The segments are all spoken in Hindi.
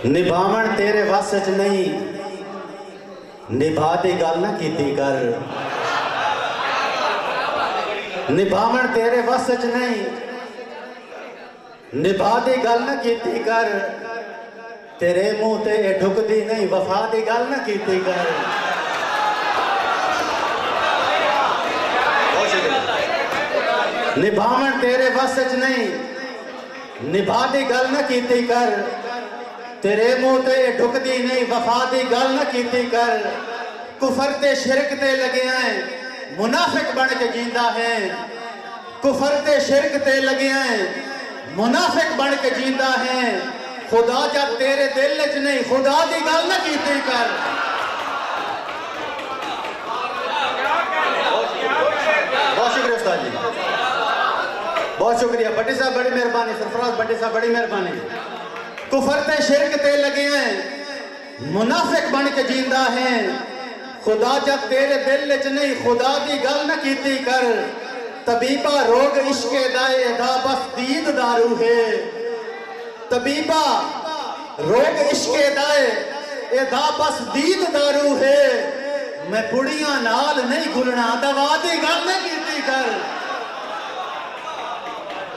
निभावण तेरे वस च नहीं, निभा दी गल ना कीती कर। निभावण तेरे वस च नहीं, निभा दी गल ना कीती कर। तेरे मुंह ते ढुकदी नहीं, वफा दी गल ना कीती कर। निभावण तेरे वस च नहीं, निभा दी गल ना कीती कर। तेरे मुंह ते ढुकदी नहीं, वफा दी गल ना कीती कर। कुफर ते शिरक ते लगे हैं, मुनाफिक बन के जींदा है। कुफर ते शिरक ते लगे हैं, मुनाफिक बन के जींदा है। खुदा जब तेरे दिल च नहीं, खुदा दी गल ना कीती कर। बहुत शुक्रिया उस्ताद जी, बहुत शुक्रिया। भट्टी साहब बड़ी मेहरबानी, सरफराज भट्टी साहब बड़ी मेहरबानी। कुफर ते शिरक ते लगे हैं, मुनाफिक बन के जींदा है। खुदा जब तेरे दिल च नहीं, खुदा दी गल न कीती कर। तबीबा रोग इश्के दाए दा बस दीद दारू है। तबीबा रोग इश्के दाए दा बस दीद दारू है। मैं बुढ़ियां नाल नहीं गुलना, दवा दी गल न कीती कर।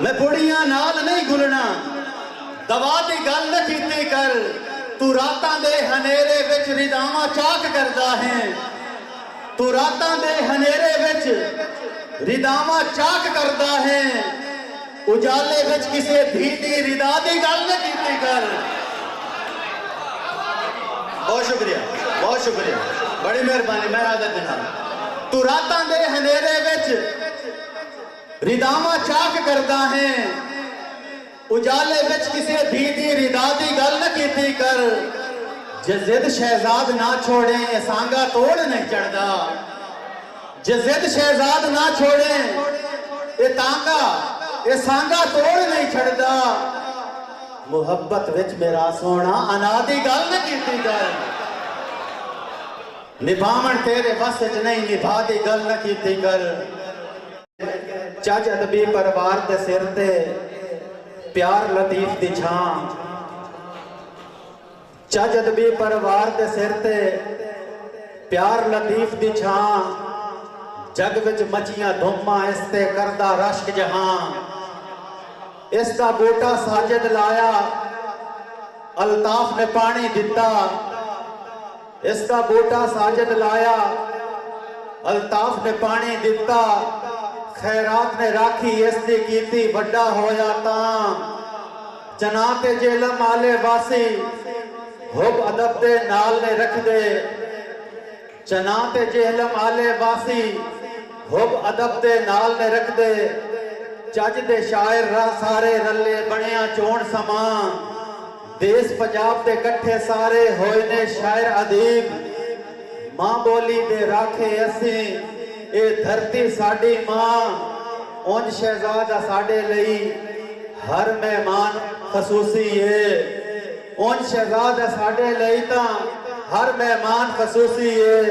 मैं बुढ़ियां नाल नहीं गुलना, दवा दी गल न कीती कर। तू रातां दे हनेरे विच रिदावां चाक करदा है। तू रातां दे हनेरे विच रिदावां चाक करदा है। उजाले विच किसे धी दी रिदा दी गल न कीती कर। बहुत शुक्रिया, बहुत शुक्रिया, बड़ी मेहरबानी। मैं आदत देना। तू रातां दे हनेरे विच रिदावां चाक करदा है। उजाले विच किसे धी दी रिदा दी गल न कीती कर। जे जिद शहजाद ना छोड़े, सांगा तोड़ नहीं चढ़दा। जे जिद शहजाद ना छोड़े, ये तांगा ये सांगा तोड़ नहीं चढ़दा। मुहब्बत विच मेरा सोना, अना दी गल न कीती कर। निभावण तेरे वस च नहीं, निभा दी गल न कीती कर। चज अदबी परिवार दे सिर ते प्यार लतीफ दी छां। चज अदबी परिवार दे सिर ते प्यार लतीफ दी छां। जग विच मचियां धुम्मां, इसते करदा रश्क जहां। इसका बूटा साजिद लाया, अल्ताफ ने पानी दिता। इसका बूटा साजिद लाया, अल्ताफ ने पानी दिता। खैरात ने राखी इसदी कीती, वड्डा होया तां। जना ते जेलम आले वासी, हुब अदब दे नाल ने रख दे। जना ते जेलम आले वासी, हुब अदब दे नाल ने रख दे। चज दे शायर सारे रले बनिया चोण समा। देश पंजाब दे कट्ठे सारे होए ने शायर अदीब। मां बोली दे राखे असी, ए धरती साडी मां। उंज शहजादा साडे लई हर मेहमान खसूसी है। उंज शहजादा साडे लई तां हर मेहमान खसूसी है।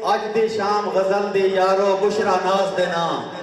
अज दी शाम गजल दी यारो बुशरा नाज दे नाम।